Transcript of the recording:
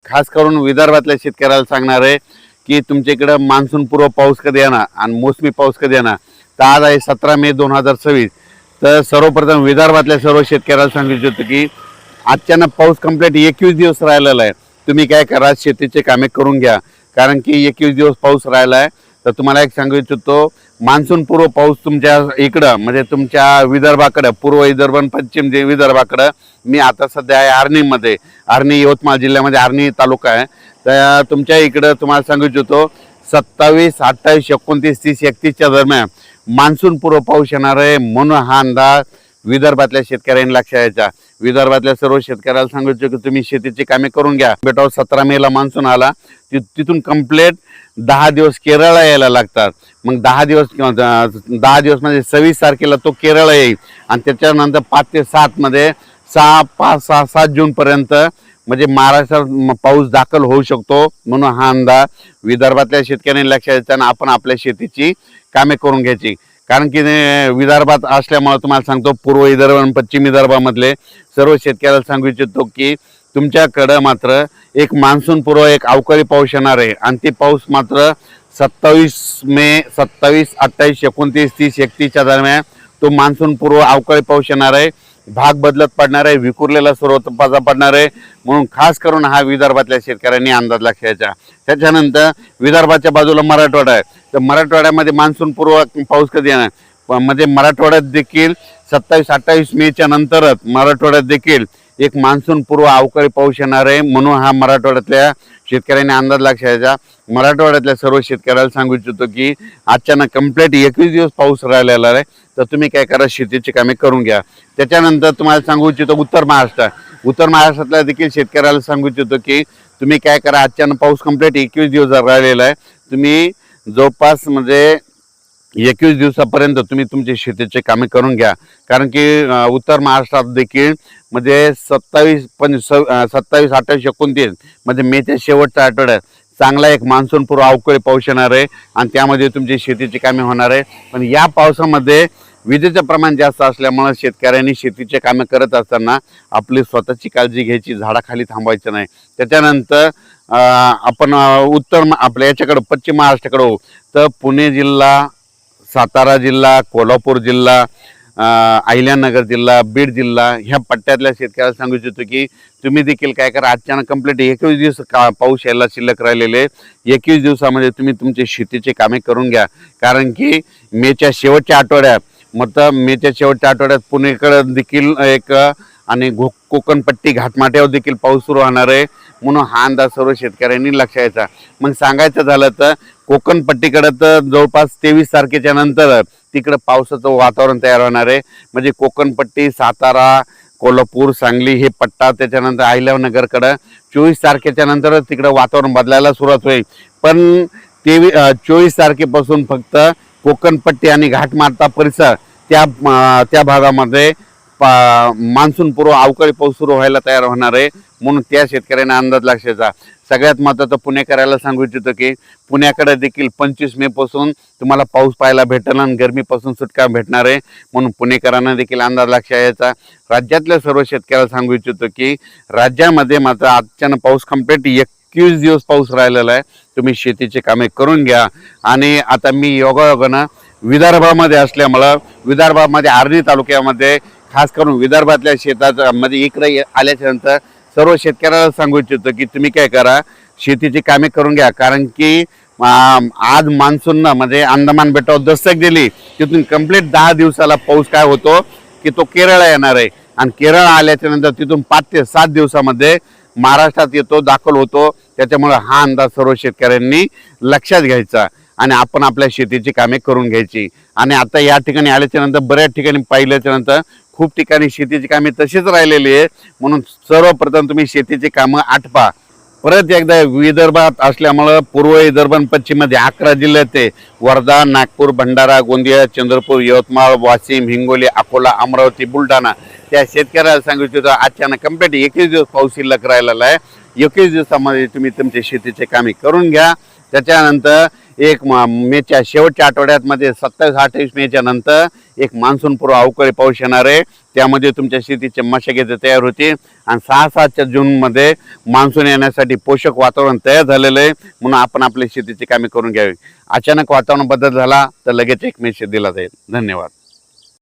खास करून विदर्भातल्या शेतकऱ्याला सांगणार आहे की तुमच्या इकडं मान्सून पूर्व पाऊस कधी येणार आणि मोसमी पाऊस कधी येणार। तर आज आहे 17 मे 2026। तर सर्वप्रथम विदर्भातल्या सर्व शेतकऱ्याला सांगू इच्छितो की अचानक पाऊस कंप्लीट 21 दिवस राहिलेला आहे। तुम्ही काय करा, शेतीचे कामे करून घ्या, कारण की 21 दिवस पाऊस राहिला आहे। तर तुम्हाला एक सांगू इच्छितो, मान्सून पूर्व पाऊस तुमच्या इकडं म्हणजे तुमच्या विदर्भाकडे, पूर्व विदर्भ आणि पश्चिम विदर्भाकडे, मी आता सध्या आहे आर्णीमध्ये, आर्णी यवतमाळ जिल्ह्यामध्ये आर्णी तालुका आहे। तर तुमच्या इकडं तुम्हाला सांगू इच्छितो 27, 28, 29, 30, 31च्या दरम्यान मान्सून पूर्व पाऊस येणार आहे, म्हणून हा अंदाज विदर्भातल्या शेतकऱ्यांनी लक्षात घ्यायचा। विदर्भातल्या सर्व शेतकऱ्याला सांगू इच्छितो की तुम्ही शेतीची कामे करून घ्या। बेटा 17 मेला मान्सून आला, तिथून कंप्लीट 10 दिवस केरळला यायला लागतात। मग 10 दिवस म्हणजे 26 तारखेला तो केरळ येईल आणि त्याच्यानंतर 5 ते 7 मध्ये 7 जून पर्यंत म्हणजे महाराष्ट्रात पाऊस दाखल होऊ शकतो। म्हणून हा अंदाज विदर्भातल्या शेतकऱ्यांनी लक्षात घ्यायचा आणि आपण आपल्या शेतीची कामे करून घ्यायची। कारण की विदर्भात असल्यामुळे तुम्हाला सांगतो, पूर्व विदर्भ आणि पश्चिम विदर्भामधले सर्व शेतकऱ्याला सांगू इच्छितो की तुमच्याकडं मात्र एक मान्सून पूर्व एक अवकाळी पाऊस येणार आहे आणि ते पाऊस मात्र 27 मे, 27, 28, 29, 30, 31च्या दरम्यान तो मान्सून पूर्व अवकाळी पाऊस येणार आहे। भाग बदलत पडणार आहे, विखुरलेला स्वरूपाचा पडणार आहे। म्हणून खास करून हा विदर्भातल्या शेतकऱ्यांनी अंदाज लक्षाचा। त्याच्यानंतर विदर्भाच्या बाजूला मराठवाडा आहे, तर मराठवाड्यामध्ये मान्सून पूर्व पाऊस कधी येणार, म्हणजे मराठवाड्यात देखील 27, 28 मेच्या नंतरच मराठवाड्यात देखील एक मान्सून पूर्व अवकाळी पाऊस येणार आहे। म्हणून हा मराठवाड्यातल्या शेतकऱ्यांनी अंदाज लक्षाचा। मराठवाड्यातल्या सर्व शेतकऱ्याला सांगू इच्छितो की अचानक कंप्लीट 21 दिवस पाऊस राहिलेला आहे, तर तुम्ही काय करा, शेतीची कामे करून घ्या। त्याच्यानंतर तुम्हाला सांगू इच्छितो उत्तर महाराष्ट्रातल्या देखील शेतकऱ्याला सांगू इच्छितो की तुम्ही काय करा, अचानक पाऊस कंप्लीट 21 दिवस राहिलेला आहे, तुम्ही जवळपास म्हणजे 21 दिवसापर्यंत तुम्ही तुमची शेतीचे कामे करून घ्या। कारण की उत्तर महाराष्ट्रात देखील म्हणजे 27, 28, 29 म्हणजे मेच्या शेवटच्या आठवड्यात चांगला एक मान्सून पूर्व अवकाळी पाऊस येणार आहे आणि त्यामध्ये तुमची शेतीची कामे होणार आहे। पण या पावसामध्ये विजेचं प्रमाण जास्त असल्यामुळे शेतकऱ्यांनी शेतीचे कामे करत असताना आपली स्वतःची काळजी घ्यायची, झाडाखाली थांबायचं नाही। त्याच्यानंतर आपण आपल्या याच्याकडे पश्चिम महाराष्ट्राकडे होऊ, तर पुणे जिल्हा, सातारा जिल्हा, कोल्हापूर जिल्हा, अहिल्यानगर जिल्हा, बीड जिल्हा ह्या पट्ट्यातल्या शेतकऱ्याला सांगू इच्छितो की तुम्ही देखील काय करा, अचानक कंप्लीट 21 दिवस पाऊस यायला शिल्लक राहिलेले 21 दिवसामध्ये तुम्ही तुमची शेतीची कामे करून घ्या। कारण की मेच्या शेवटच्या आठवड्यात पुणेकडे देखील एक आणि कोकणपट्टी घाटमाट्यावर देखील पाऊस सुरू होणार आहे। म्हणून हा अंदाज सर्व शेतकऱ्यांनी लक्षात घ्यायचा। मग सांगायचं झालं तर कोकणपट्टीकडे तर जवळपास 23 तारखेच्या नंतर तिकडे पावसाचं वातावरण तयार होणार आहे। म्हणजे कोकणपट्टी, सातारा, कोल्हापूर, सांगली हे पट्टा, त्याच्यानंतर अहिल्यानगरकडे 24 तारखेच्या नंतर तिकडे वातावरण बदलायला सुरुवात होईल। पण 24 तारखेपासून फक्त कोकणपट्टी आणि घाटमाटा परिसर त्या भागामध्ये मान्सून पूर्व अवकाळी पाऊस सुरू व्हायला तयार होणार आहे। म्हणून त्या शेतकऱ्यांना अंदाज लक्षाचा। सगळ्यात महत्त्वाचं पुणेकराला सांगू इच्छितो की पुण्याकडे देखील 25 मे पासून तुम्हाला पाऊस पाहायला भेटेल आणि गरमीपासून सुटका भेटणार आहे। म्हणून पुणेकरांना देखील अंदाज लक्षात यायचा। राज्यातल्या सर्व शेतकऱ्याला सांगू इच्छितो की राज्यामध्ये मात्र अचानक पाऊस कंप्लीट 21 दिवस पाऊस राहिलेला आहे, तुम्ही शेतीचे कामे करून घ्या। आणि आता मी योगायोगानं विदर्भामध्ये असल्यामुळं विदर्भामध्ये आर्णी तालुक्यामध्ये खास करून विदर्भातल्या शेतामध्ये इकडे आल्याच्या नंतर सर्व शेतकऱ्याला सांगू इच्छितो की तुम्ही काय करा, शेतीची कामे करून घ्या। कारण की आज मान्सूननं म्हणजे अंदमान बेटावर दस्तक दिली, तिथून कंप्लीट 10 दिवसाला पाऊस काय होतो की तो केरळला येणार आहे आणि केरळ आल्याच्या नंतर तिथून 5 ते 7 दिवसामध्ये महाराष्ट्रात येतो, दाखल होतो। त्याच्यामुळे हा अंदाज सर्व शेतकऱ्यांनी लक्षात घ्यायचा आणि आपण आपल्या शेतीची कामे करून घ्यायची। आणि आता या ठिकाणी आल्याच्या नंतर बऱ्याच ठिकाणी पाहिल्याच्या नंतर खूप ठिकाणी शेतीची कामे तशीच राहिलेली आहे। म्हणून सर्वप्रथम तुम्ही शेतीची कामं आटपा। परत एकदा विदर्भात असल्यामुळं पूर्व विदर्भ आणि पश्चिममध्ये 11 जिल्हे ते वर्धा, नागपूर, भंडारा, गोंदिया, चंद्रपूर, यवतमाळ, वाशिम, हिंगोली, अकोला, अमरावती, बुलढाणा त्या शेतकऱ्याला सांगू इच्छितो अचानक कंप्लीट 21 दिवस पाऊस शिल्लक राहिलेला आहे। 21 दिवसामध्ये तुम्ही तुमचे शेतीचे कामे करून घ्या। त्याच्यानंतर एक मेच्या शेवटच्या आठवड्यात मध्ये 27, 28 मेच्या नंतर एक मान्सून पूर्व अवकाळी पाऊस येणार आहे। त्यामध्ये तुमच्या शेतीचे मशागत तयार होतील आणि 6-7च्या जूनमध्ये मान्सून येण्यासाठी पोषक वातावरण तयार झालेलं आहे, म्हणून आपण आपली शेतीची कामे करून घ्यावी. अचानक वातावरण बदल झाला तर लगेच एक मेसेज दिला जाईल. धन्यवाद.